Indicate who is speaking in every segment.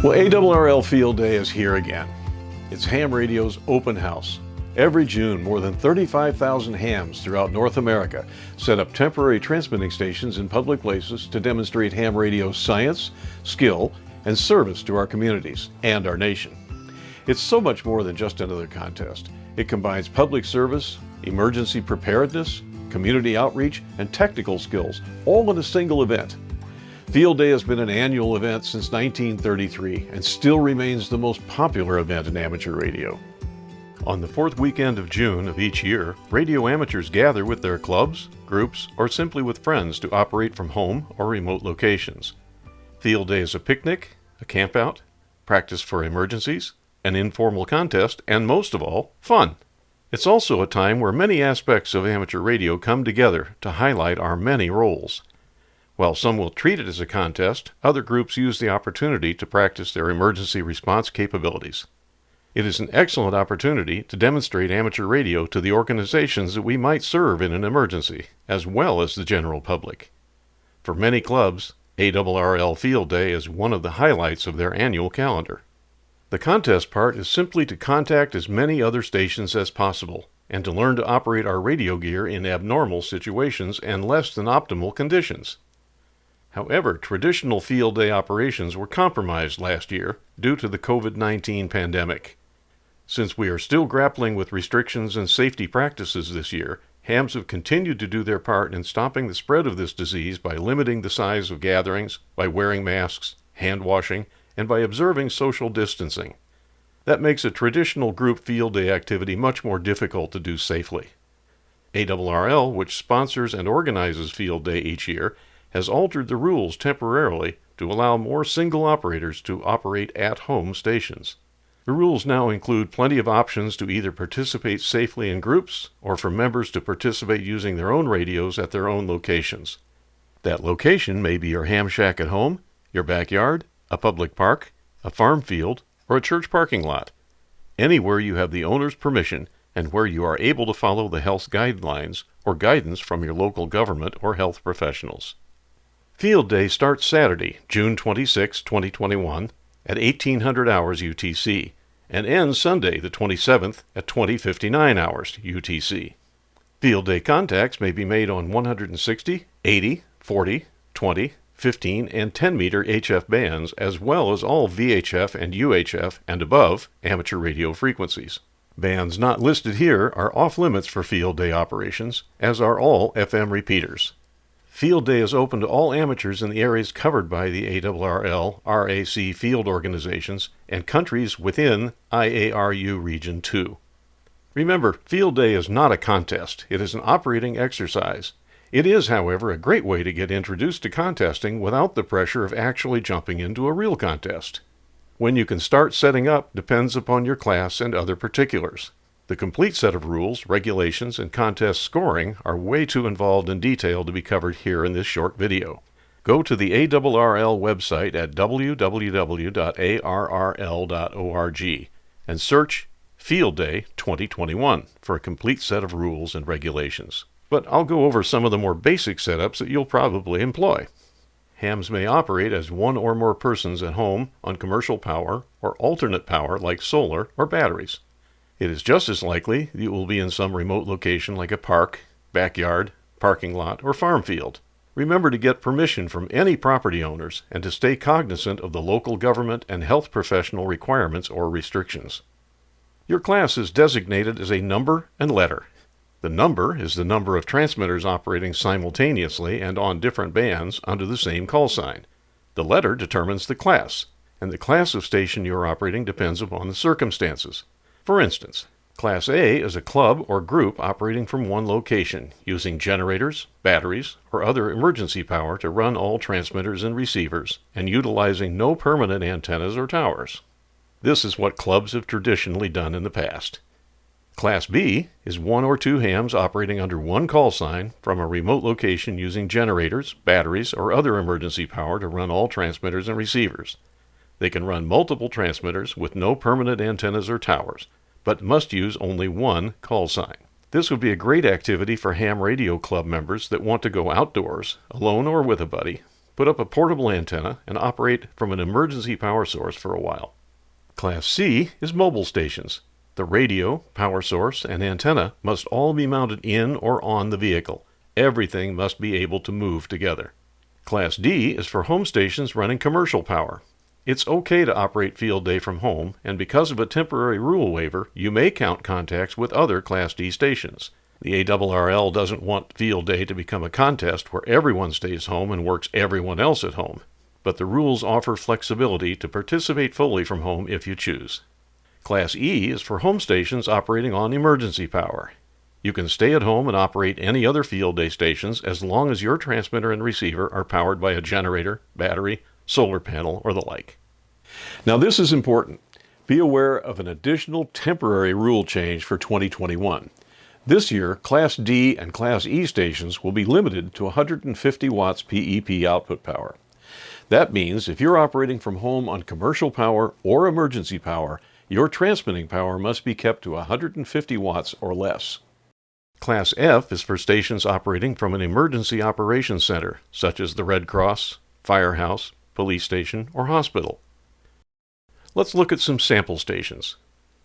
Speaker 1: Well, ARRL Field Day is here again. It's ham radio's open house. Every June, more than 35,000 hams throughout North America set up temporary transmitting stations in public places to demonstrate ham radio's science, skill, and service to our communities and our nation. It's so much more than just another contest. It combines public service, emergency preparedness, community outreach, and technical skills, all in a single event. Field Day has been an annual event since 1933 and still remains the most popular event in amateur radio. On the fourth weekend of June of each year, radio amateurs gather with their clubs, groups, or simply with friends to operate from home or remote locations. Field Day is a picnic, a campout, practice for emergencies, an informal contest, and most of all, fun. It's also a time where many aspects of amateur radio come together to highlight our many roles. While some will treat it as a contest, other groups use the opportunity to practice their emergency response capabilities. It is an excellent opportunity to demonstrate amateur radio to the organizations that we might serve in an emergency, as well as the general public. For many clubs, ARRL Field Day is one of the highlights of their annual calendar. The contest part is simply to contact as many other stations as possible, and to learn to operate our radio gear in abnormal situations and less than optimal conditions. However, traditional field day operations were compromised last year due to the COVID-19 pandemic. Since we are still grappling with restrictions and safety practices this year, hams have continued to do their part in stopping the spread of this disease by limiting the size of gatherings, by wearing masks, hand washing, and by observing social distancing. That makes a traditional group field day activity much more difficult to do safely. ARRL, which sponsors and organizes Field Day each year, has altered the rules temporarily to allow more single operators to operate at-home stations. The rules now include plenty of options to either participate safely in groups or for members to participate using their own radios at their own locations. That location may be your ham shack at home, your backyard, a public park, a farm field, or a church parking lot. Anywhere you have the owner's permission and where you are able to follow the health guidelines or guidance from your local government or health professionals. Field Day starts Saturday, June 26, 2021, at 1800 hours UTC, and ends Sunday, the 27th, at 2059 hours UTC. Field Day contacts may be made on 160, 80, 40, 20, 15, and 10-meter HF bands, as well as all VHF and UHF and above amateur radio frequencies. Bands not listed here are off-limits for Field Day operations, as are all FM repeaters. Field Day is open to all amateurs in the areas covered by the ARRL, RAC field organizations, and countries within IARU Region 2. Remember, Field Day is not a contest. It is an operating exercise. It is, however, a great way to get introduced to contesting without the pressure of actually jumping into a real contest. When you can start setting up depends upon your class and other particulars. The complete set of rules, regulations, and contest scoring are way too involved in detail to be covered here in this short video. Go to the ARRL website at www.arrl.org and search Field Day 2021 for a complete set of rules and regulations. But I'll go over some of the more basic setups that you'll probably employ. Hams may operate as one or more persons at home on commercial power or alternate power like solar or batteries. It is just as likely you will be in some remote location like a park, backyard, parking lot, or farm field. Remember to get permission from any property owners and to stay cognizant of the local government and health professional requirements or restrictions. Your class is designated as a number and letter. The number is the number of transmitters operating simultaneously and on different bands under the same call sign. The letter determines the class, and the class of station you are operating depends upon the circumstances. For instance, Class A is a club or group operating from one location, using generators, batteries, or other emergency power to run all transmitters and receivers, and utilizing no permanent antennas or towers. This is what clubs have traditionally done in the past. Class B is one or two hams operating under one call sign from a remote location using generators, batteries, or other emergency power to run all transmitters and receivers. They can run multiple transmitters with no permanent antennas or towers, but must use only one call sign. This would be a great activity for ham radio club members that want to go outdoors, alone or with a buddy, put up a portable antenna, and operate from an emergency power source for a while. Class C is mobile stations. The radio, power source, and antenna must all be mounted in or on the vehicle. Everything must be able to move together. Class D is for home stations running commercial power. It's okay to operate field day from home, and because of a temporary rule waiver, you may count contacts with other Class D stations. The ARRL doesn't want field day to become a contest where everyone stays home and works everyone else at home, but the rules offer flexibility to participate fully from home if you choose. Class E is for home stations operating on emergency power. You can stay at home and operate any other field day stations as long as your transmitter and receiver are powered by a generator, battery, solar panel, or the like. Now this is important. Be aware of an additional temporary rule change for 2021. This year, Class D and Class E stations will be limited to 150 watts PEP output power. That means if you're operating from home on commercial power or emergency power, your transmitting power must be kept to 150 watts or less. Class F is for stations operating from an emergency operations center, such as the Red Cross, firehouse, police station, or hospital. Let's look at some sample stations.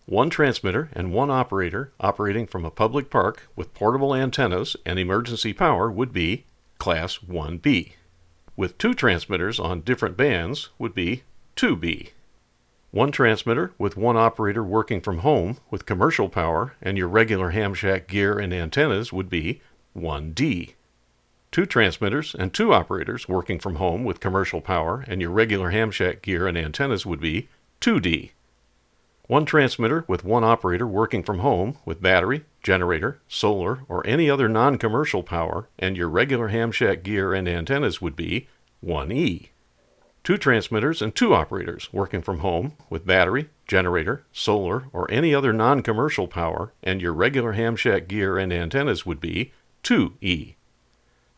Speaker 1: One transmitter and one operator operating from a public park with portable antennas and emergency power would be Class 1B. With two transmitters on different bands would be 2B. One transmitter with one operator working from home with commercial power and your regular ham shack gear and antennas would be 1D. Two transmitters and two operators working from home with commercial power and your regular ham shack gear and antennas would be 2D. One transmitter with one operator working from home with battery, generator, solar, or any other non-commercial power and your regular ham shack gear and antennas would be 1E. Two transmitters and two operators working from home with battery, generator, solar, or any other non-commercial power and your regular ham shack gear and antennas would be 2E.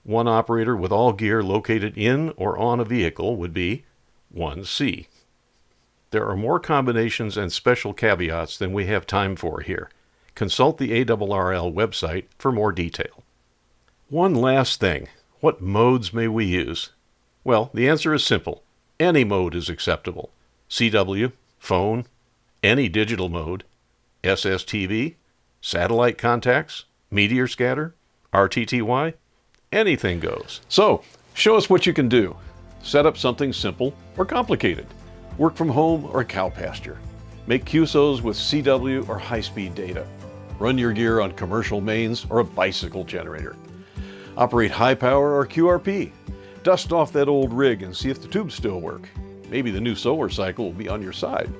Speaker 1: One operator with all gear located in or on a vehicle would be 1C. There are more combinations and special caveats than we have time for here. Consult the ARRL website for more detail. One last thing. What modes may we use? Well, the answer is simple. Any mode is acceptable. CW, phone, any digital mode, SSTV, satellite contacts, meteor scatter, RTTY, anything goes. So, show us what you can do. Set up something simple or complicated. Work from home or a cow pasture. Make QSOs with CW or high-speed data. Run your gear on commercial mains or a bicycle generator. Operate high power or QRP. Dust off that old rig and see if the tubes still work. Maybe the new solar cycle will be on your side.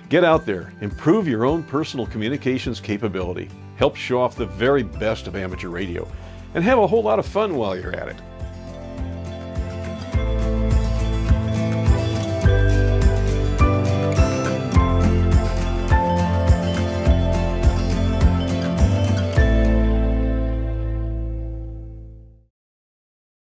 Speaker 1: Get out there, improve your own personal communications capability, help show off the very best of amateur radio, and have a whole lot of fun while you're at it.